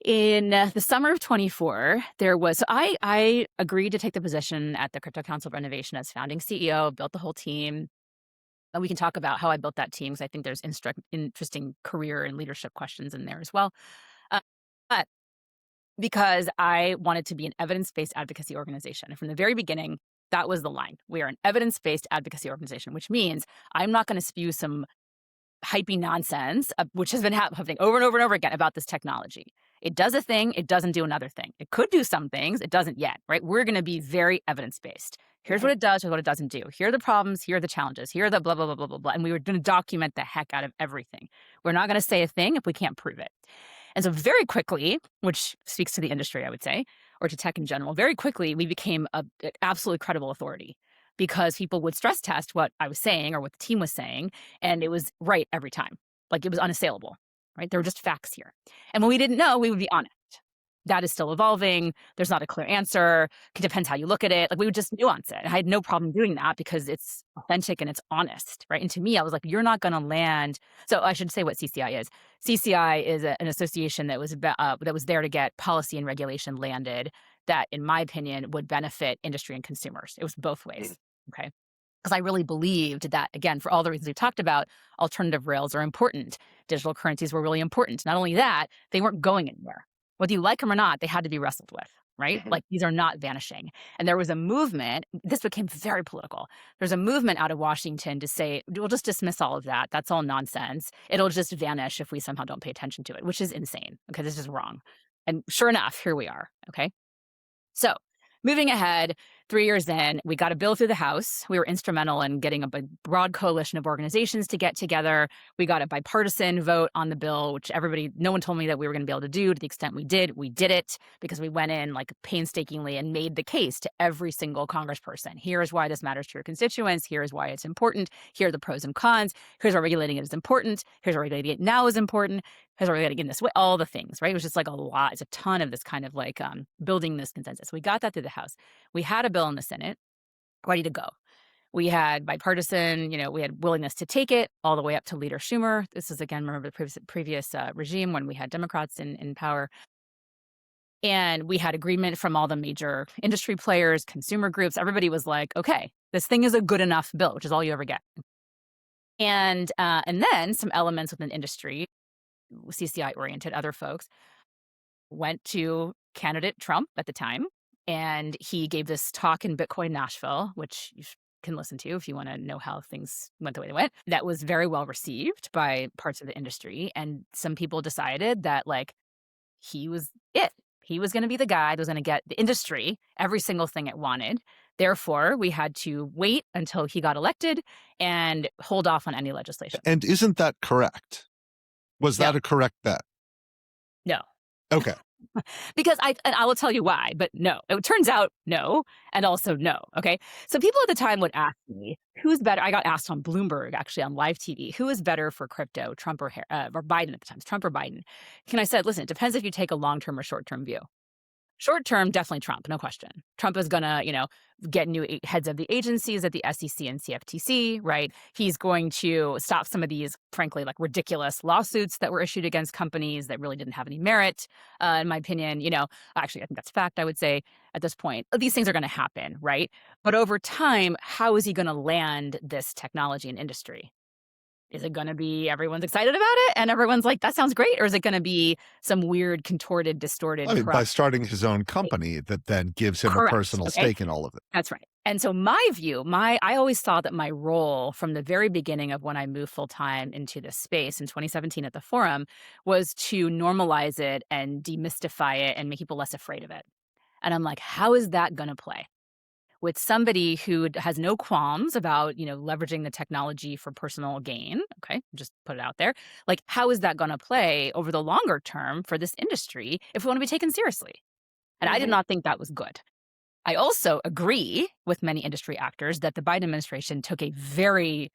In the summer of 24, there was, so I agreed to take the position at the Crypto Council of Renovation as founding CEO, built the whole team. And we can talk about how I built that team because I think there's interesting career and leadership questions in there as well. Uh, but because I wanted to be an evidence-based advocacy organization. And from the very beginning, that was the line. We are an evidence-based advocacy organization, which means I'm not going to spew some hypey nonsense, which has been happening over and over and over again about this technology. It does a thing, it doesn't do another thing. It could do some things, it doesn't yet, right? We're going to be very evidence-based. Here's what it does, here's what it doesn't do. Here are the problems, here are the challenges, here are the blah, blah, blah, blah, blah, blah. And we were going to document the heck out of everything. We're not going to say a thing if we can't prove it. And so very quickly, which speaks to the industry, I would say, or to tech in general, very quickly, we became an absolutely credible authority because people would stress test what I was saying or what the team was saying, and it was right every time. Like it was unassailable, right? There were just facts here. And when we didn't know, we would be honest. That is still evolving. There's not a clear answer. It depends how you look at it. Like we would just nuance it. I had no problem doing that because it's authentic and it's honest, right? And to me, I was like, you're not going to land. So I should say what CCI is. CCI is an association that was there to get policy and regulation landed that, in my opinion, would benefit industry and consumers. It was both ways, okay? Because I really believed that, again, for all the reasons we've talked about, alternative rails are important. Digital currencies were really important. Not only that, they weren't going anywhere. Whether you like them or not, they had to be wrestled with, right? Like these are not vanishing. And there was a movement, this became very political. There's a movement out of Washington to say, we'll just dismiss all of that. That's all nonsense. It'll just vanish if we somehow don't pay attention to it, which is insane. Okay, this is wrong. And sure enough, here we are, okay? So moving ahead, 3 years in, we got a bill through the House. We were instrumental in getting a broad coalition of organizations to get together. We got a bipartisan vote on the bill, which no one told me that we were going to be able to do. To the extent we did it because we went in like painstakingly and made the case to every single congressperson. Here is why this matters to your constituents. Here is why it's important. Here are the pros and cons. Here's why regulating it is important. Here's why regulating it now is important. Here's why regulating it in this way. All the things, right? It was just like a lot. It's a ton of this kind of like building this consensus. We got that through the House. We had a bill in the Senate ready to go. We had bipartisan, we had willingness to take it all the way up to Leader Schumer. This is, again, remember the previous regime when we had Democrats in power. And we had agreement from all the major industry players, consumer groups. Everybody was like, okay, this thing is a good enough bill, which is all you ever get. And then some elements within industry, CCI-oriented other folks, went to candidate Trump at the time. And he gave this talk in Bitcoin Nashville, which you can listen to if you want to know how things went the way they went. That was very well received by parts of the industry. And some people decided that like he was it. He was going to be the guy that was going to get the industry every single thing it wanted. Therefore, we had to wait until he got elected and hold off on any legislation. And isn't that correct? Was that a correct bet? No. Okay. Because I will tell you why, but no. It turns out no, and also no, okay? So people at the time would ask me, who's better? I got asked on Bloomberg, actually, on live TV, who is better for crypto, Trump or Biden at the time? Trump or Biden? And I said, listen, it depends if you take a long-term or short-term view. Short term, definitely Trump, no question. Trump is going to, get new heads of the agencies at the SEC and CFTC, right? He's going to stop some of these, frankly, like ridiculous lawsuits that were issued against companies that really didn't have any merit, in my opinion. Actually, I think that's fact, I would say, at this point. These things are going to happen, right? But over time, how is he going to land this technology and industry? Is it going to be everyone's excited about it and everyone's like, that sounds great? Or is it going to be some weird, contorted, distorted? By starting his own company that then gives him a personal stake in all of it. That's right. And so my view, I always thought that my role from the very beginning of when I moved full time into this space in 2017 at the Forum was to normalize it and demystify it and make people less afraid of it. And I'm like, how is that going to play? With somebody who has no qualms about, leveraging the technology for personal gain, okay, just put it out there. Like, how is that going to play over the longer term for this industry if we want to be taken seriously? And I did not think that was good. I also agree with many industry actors that the Biden administration took a very,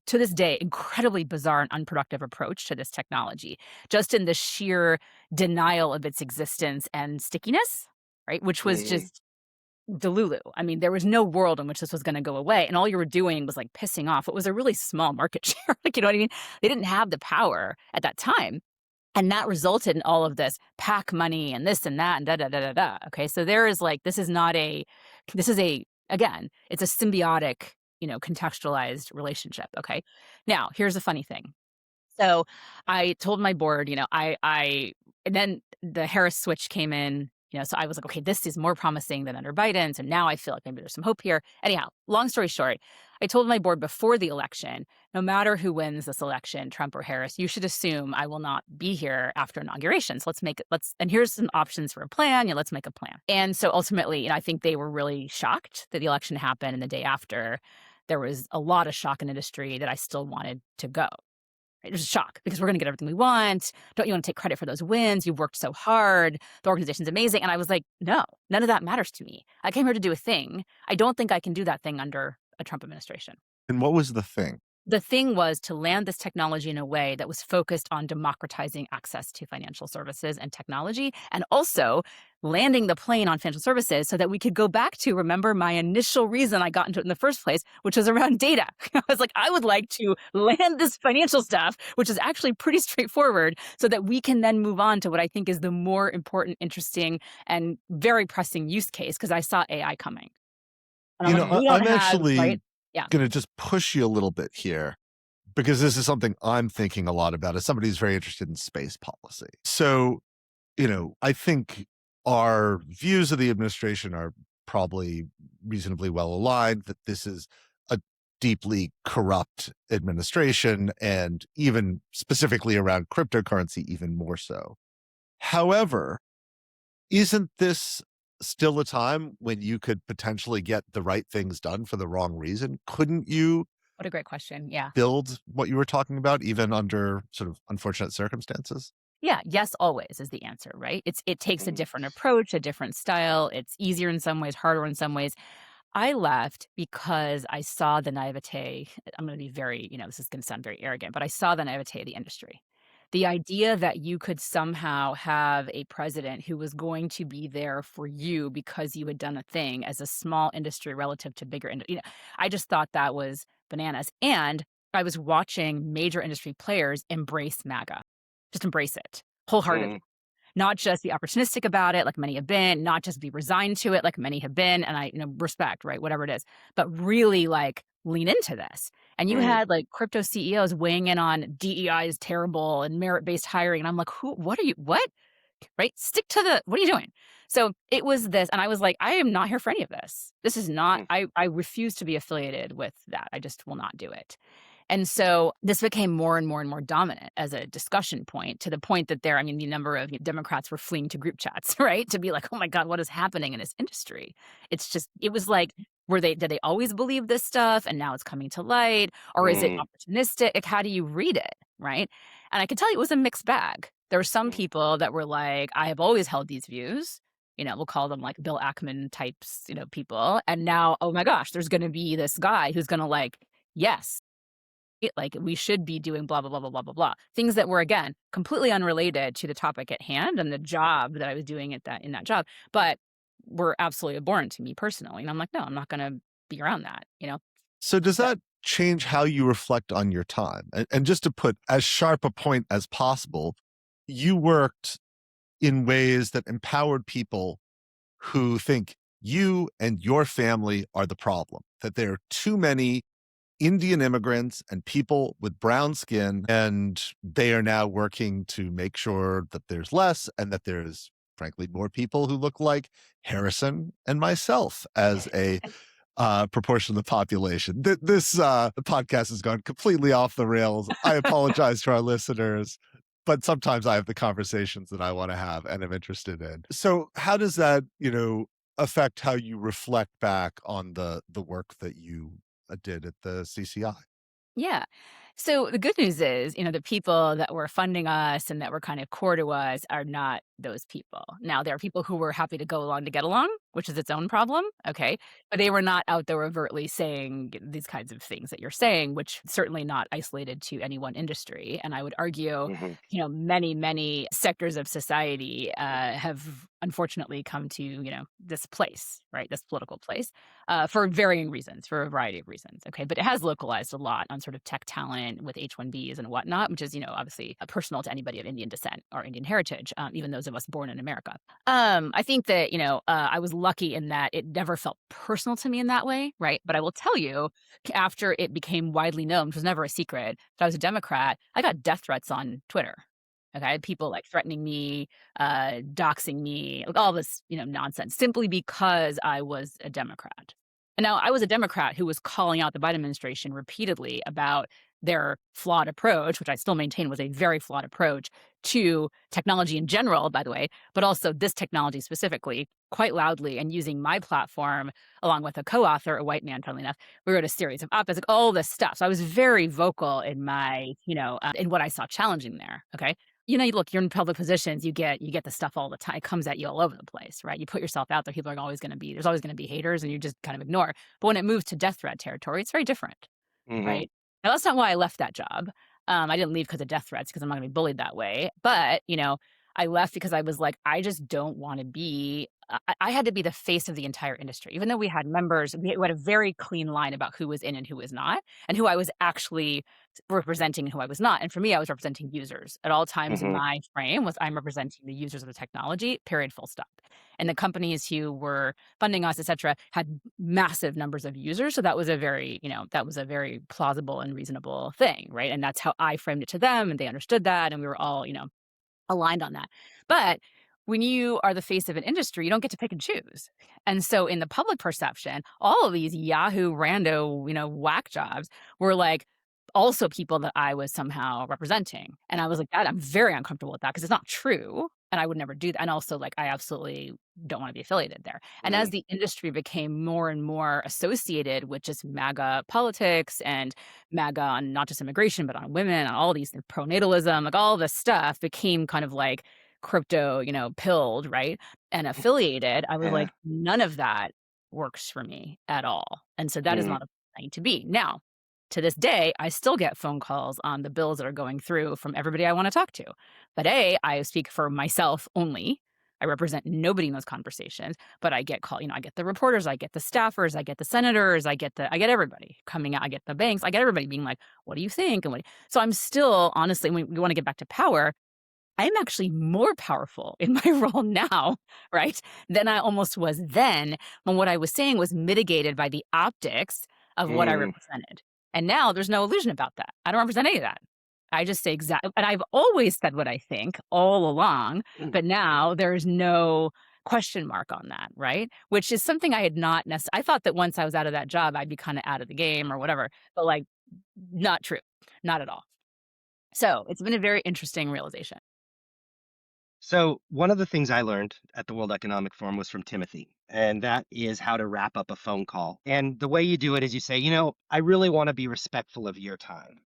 to this day, incredibly bizarre and unproductive approach to this technology, just in the sheer denial of its existence and stickiness, right? Which was just delulu. I mean, there was no world in which this was going to go away. And all you were doing was like pissing off what was a really small market share. Like, you know what I mean? They didn't have the power at that time. And that resulted in all of this PAC money and this and that and da da da da da. Okay. So there is like, this is again, it's a symbiotic, contextualized relationship. Okay. Now, here's the funny thing. So I told my board, and then the Harris switch came in, so I was like, okay, this is more promising than under Biden. So now I feel like maybe there's some hope here. Anyhow, long story short, I told my board before the election, no matter who wins this election, Trump or Harris, you should assume I will not be here after inauguration. So and here's some options for a plan. Let's make a plan. And so ultimately, I think they were really shocked that the election happened. And the day after, there was a lot of shock in industry that I still wanted to go. Right? There's a shock because we're going to get everything we want. Don't you want to take credit for those wins? You've worked so hard. The organization's amazing. And I was like, no, none of that matters to me. I came here to do a thing. I don't think I can do that thing under a Trump administration. And what was the thing? The thing was to land this technology in a way that was focused on democratizing access to financial services and technology, and also landing the plane on financial services so that we could go back to, remember, my initial reason I got into it in the first place, which was around data. I was like, I would like to land this financial stuff, which is actually pretty straightforward, so that we can then move on to what I think is the more important, interesting, and very pressing use case, because I saw AI coming. And I'm actually going to just push you a little bit here, because this is something I'm thinking a lot about as somebody who's very interested in space policy. So, I think our views of the administration are probably reasonably well aligned, that this is a deeply corrupt administration, and even specifically around cryptocurrency, even more so. However, isn't this still a time when you could potentially get the right things done for the wrong reason? Couldn't you What a great question. Yeah. build what you were talking about, even under sort of unfortunate circumstances? Yeah. Yes, always is the answer, right? It takes a different approach, a different style. It's easier in some ways, harder in some ways. I left because I saw the naivete. I'm going to be very, this is going to sound very arrogant, but I saw the naivete of the industry. The idea that you could somehow have a president who was going to be there for you because you had done a thing as a small industry relative to bigger industry, I just thought that was bananas. And I was watching major industry players embrace MAGA, just embrace it wholeheartedly. Not just be opportunistic about it, like many have been, not just be resigned to it, like many have been, and I respect, right, whatever it is, but really like lean into this. And you had like crypto CEOs weighing in on DEI is terrible and merit-based hiring, and I'm like, what? Right? Stick to what are you doing? So it was this, and I was like, I am not here for any of this. This is not, I refuse to be affiliated with that. I just will not do it. And so this became more and more and more dominant as a discussion point, to the point that the number of Democrats were fleeing to group chats, right? To be like, oh my God, what is happening in this industry? It was like, did they always believe this stuff and now it's coming to light? Or is it opportunistic? Like, how do you read it, right? And I can tell you it was a mixed bag. There were some people that were like, I have always held these views. We'll call them like Bill Ackman types, people. And now, oh my gosh, there's going to be this guy who's going to like, yes, like we should be doing blah, blah, blah, blah, blah, blah, blah. Things that were, again, completely unrelated to the topic at hand and the job that I was doing in that job, but were absolutely abhorrent to me personally. And I'm like, no, I'm not going to be around that, So does that change how you reflect on your time? And just to put as sharp a point as possible, you worked in ways that empowered people who think you and your family are the problem, that there are too many Indian immigrants and people with brown skin, and they are now working to make sure that there's less, and that there's, frankly, more people who look like Harrison and myself as a proportion of the population. This podcast has gone completely off the rails. I apologize to our listeners, but sometimes I have the conversations that I want to have and am interested in. So how does that, affect how you reflect back on the work that you did at the CCI? Yeah. So the good news is, the people that were funding us and that were kind of core to us are not those people. Now, there are people who were happy to go along to get along, which is its own problem. Okay. But they were not out there overtly saying these kinds of things that you're saying, which certainly not isolated to any one industry. And I would argue, Hmm. many, many sectors of society have unfortunately come to, this place, right? This political place for varying reasons, for a variety of reasons. Okay. But it has localized a lot on sort of tech talent with H-1Bs and whatnot, which is, obviously personal to anybody of Indian descent or Indian heritage, even those of us born in America. I think that, I was lucky in that it never felt personal to me in that way, right? But I will tell you, after it became widely known, which was never a secret, that I was a Democrat, I got death threats on Twitter. Okay, I had people like threatening me, doxing me, like all this, nonsense, simply because I was a Democrat. And now I was a Democrat who was calling out the Biden administration repeatedly about their flawed approach, which I still maintain was a very flawed approach to technology in general, by the way, but also this technology specifically, quite loudly, and using my platform along with a co-author, a white man, funnily enough. We wrote a series of op-eds, like all this stuff. So I was very vocal in my, in what I saw challenging there. Okay. Look, you're in public positions, you get the stuff all the time. It comes at you all over the place, right? You put yourself out there, people are always going to be, there's always going to be haters, and you just kind of ignore. But when it moves to death threat territory, it's very different, Hmm. right? Now, that's not why I left that job. I didn't leave because of death threats, because I'm not going to be bullied that way. But, I left because I was like, I just don't want to be. I had to be the face of the entire industry, even though we had members. We had a very clean line about who was in and who was not, and who I was actually representing and who I was not. And for me, I was representing users at all times. In Hmm. my frame was I'm representing the users of the technology. Period. Full stop. And the companies who were funding us, et cetera, had massive numbers of users. So that was a very, plausible and reasonable thing, right? And that's how I framed it to them, and they understood that, and we were all, aligned on that. But when you are the face of an industry, you don't get to pick and choose. And so in the public perception, all of these Yahoo rando, whack jobs were like also people that I was somehow representing. And I was like, that I'm very uncomfortable with that, because it's not true. And I would never do that. And also, like, I absolutely don't want to be affiliated there. And as the industry became more and more associated with just MAGA politics and MAGA on not just immigration, but on women, on all these pronatalism, like all this stuff became kind of like crypto, pilled, right? And affiliated. I was Yeah. like, none of that works for me at all. And so that is not a thing to be. Now, to this day, I still get phone calls on the bills that are going through from everybody I want to talk to. But I speak for myself only. I represent nobody in those conversations, but I get I get the reporters, I get the staffers, I get the senators, I get everybody coming out, I get the banks, I get everybody being like, what do you think? So I'm still, honestly, when we want to get back to power, I'm actually more powerful in my role now, right, than I almost was then, when what I was saying was mitigated by the optics of what I Mm. represented. And now there's no illusion about that. I don't represent any of that. I just say exactly, and I've always said what I think all along, but now there's no question mark on that, right? Which is something I had not necessarily. I thought that once I was out of that job, I'd be kind of out of the game or whatever, but like, not true, not at all. So it's been a very interesting realization. So, one of the things I learned at the World Economic Forum was from Timothy, and that is how to wrap up a phone call. And the way you do it is you say, I really want to be respectful of your time.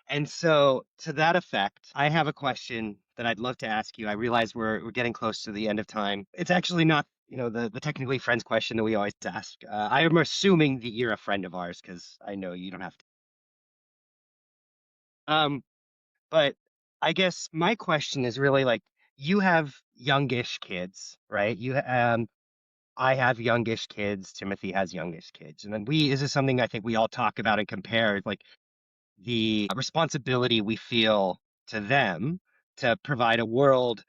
And so, to that effect, I have a question that I'd love to ask you. I realize we're getting close to the end of time. It's actually not, the technically friends question that we always ask. I am assuming that you're a friend of ours because I know you don't have to. Um, but I guess my question is really like, you have youngish kids, right? I have youngish kids. Timothy has youngish kids, and then this is something I think we all talk about and compare, like the responsibility we feel to them to provide a world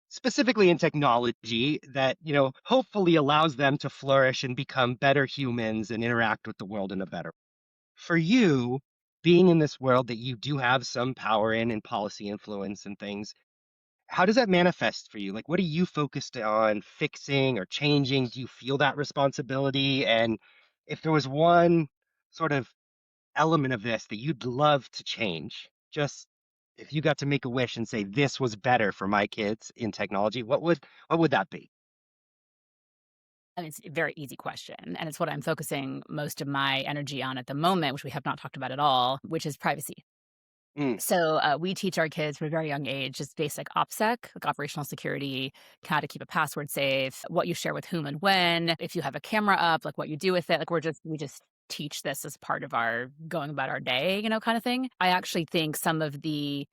specifically in technology that, hopefully allows them to flourish and become better humans and interact with the world in a better way. For you, being in this world that you do have some power in and policy influence and things, how does that manifest for you? Like, what are you focused on fixing or changing? Do you feel that responsibility? And if there was one sort of element of this that you'd love to change, just if you got to make a wish and say this was better for my kids in technology, what would that be? And it's a very easy question. And it's what I'm focusing most of my energy on at the moment, which we have not talked about at all, which is privacy. Mm. So we teach our kids from a very young age just basic OPSEC, like operational security, how to keep a password safe, what you share with whom and when, if you have a camera up, like what you do with it. Like we just teach this as part of our going about our day, kind of thing. I actually think some of the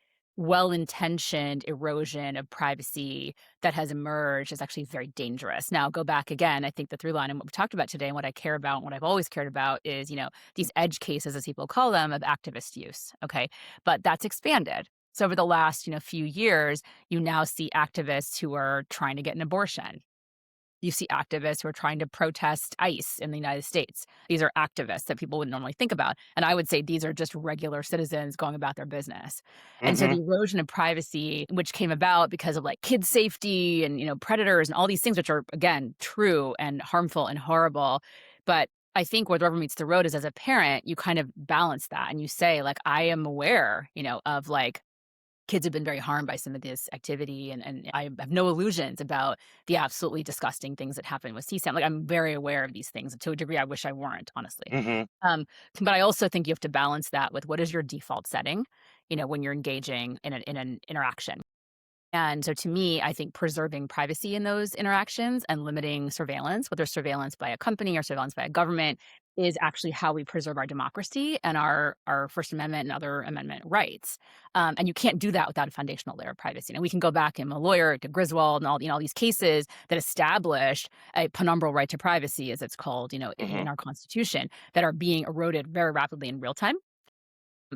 well-intentioned erosion of privacy that has emerged is actually very dangerous. Now, go back again. I think the through line and what we talked about today and what I care about and what I've always cared about is, these edge cases, as people call them, of activist use. Okay. But that's expanded. So over the last, few years, you now see activists who are trying to get an abortion. You see activists who are trying to protest ICE in the United States. These are activists that people would normally think about. And I would say these are just regular citizens going about their business. And so Mm-hmm. the erosion of privacy, which came about because of like kid safety and, predators and all these things, which are, again, true and harmful and horrible. But I think where the rubber meets the road is as a parent, you kind of balance that and you say, like, I am aware, of like, kids have been very harmed by some of this activity. And I have no illusions about the absolutely disgusting things that happen with CSAM. Like, I'm very aware of these things to a degree I wish I weren't, honestly. Mm-hmm. But I also think you have to balance that with what is your default setting, when you're engaging in an interaction. And so to me, I think preserving privacy in those interactions and limiting surveillance, whether surveillance by a company or surveillance by a government, is actually how we preserve our democracy and our First Amendment and other amendment rights. And you can't do that without a foundational layer of privacy. Now, we can go back in Malloy to Griswold and all these cases that established a penumbral right to privacy, as it's called, Mm-hmm. in our Constitution, that are being eroded very rapidly in real time.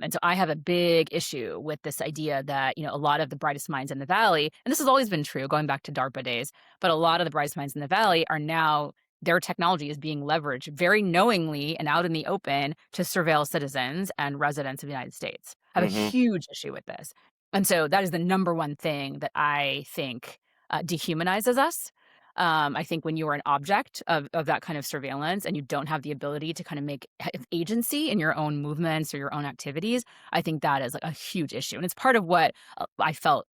And so I have a big issue with this idea that, a lot of the brightest minds in the Valley, and this has always been true going back to DARPA days, but a lot of the brightest minds in the Valley are now, their technology is being leveraged very knowingly and out in the open to surveil citizens and residents of the United States. I have a Mm-hmm. huge issue with this. And so that is the number one thing that I think dehumanizes us. I think when you are an object of that kind of surveillance and you don't have the ability to kind of have agency in your own movements or your own activities, I think that is like a huge issue. And it's part of what I felt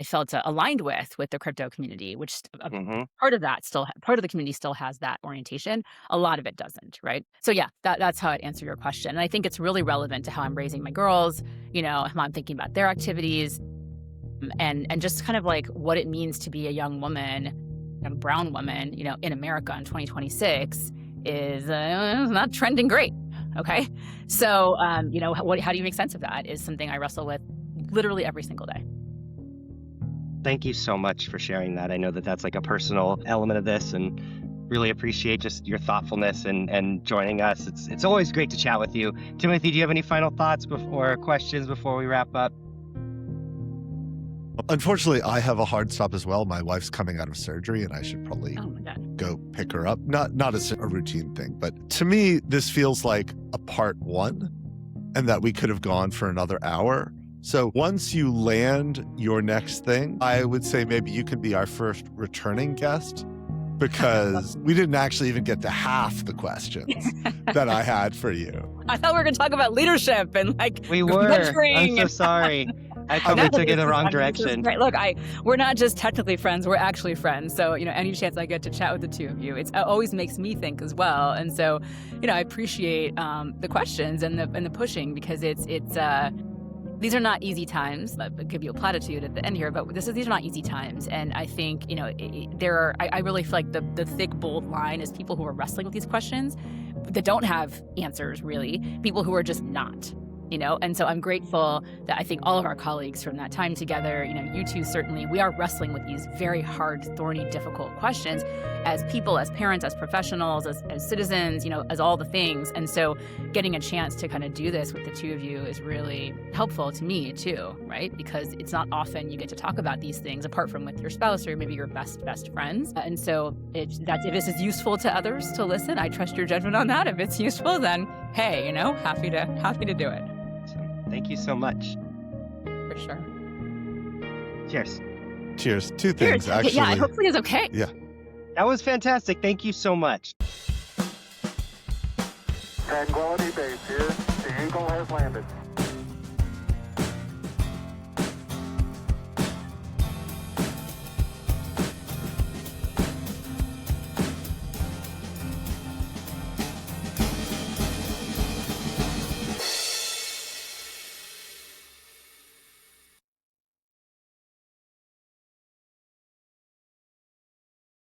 aligned with the crypto community, which Mm-hmm. part of the community still has that orientation. A lot of it doesn't, right? So yeah, that's how I'd answer your question. And I think it's really relevant to how I'm raising my girls, how I'm thinking about their activities, and just kind of like what it means to be a young woman, a brown woman, in America in 2026 is not trending great. Okay. So, how do you make sense of that is something I wrestle with literally every single day. Thank you so much for sharing that. I know that that's like a personal element of this, and really appreciate just your thoughtfulness and joining us. It's always great to chat with you. Timothy, do you have any final thoughts or questions before we wrap up? Unfortunately, I have a hard stop as well. My wife's coming out of surgery and I should probably Oh my God. go pick her up. Not a routine thing, but to me, this feels like a part one and that we could have gone for another hour. So once you land your next thing, I would say maybe you could be our first returning guest because we didn't actually even get to half the questions that I had for you. I thought we were going to talk about leadership and like We were. mentoring. I'm so sorry. I No, probably but took it this the is- wrong I mean, this is direction. great. Look, we're not just technically friends; we're actually friends. So, any chance I get to chat with the two of you, it always makes me think as well. And so, I appreciate the questions and the pushing because these are not easy times. I'll give you a platitude at the end here, but these are not easy times. And I think, I really feel like the thick, bold line is people who are wrestling with these questions that don't have answers, really, people who are just not. And so I'm grateful that I think all of our colleagues from that time together, you two certainly, we are wrestling with these very hard, thorny, difficult questions as people, as parents, as professionals, as citizens, as all the things. And so getting a chance to kind of do this with the two of you is really helpful to me too, right? Because it's not often you get to talk about these things apart from with your spouse or maybe your best friends. And so if this is useful to others to listen, I trust your judgment on that. If it's useful, then hey, happy to do it. Thank you so much. For sure. Cheers. Cheers. Two things, Cheers. actually. Yeah, hopefully it's okay. Yeah. That was fantastic. Thank you so much. Tranquility Base here. The Eagle has landed.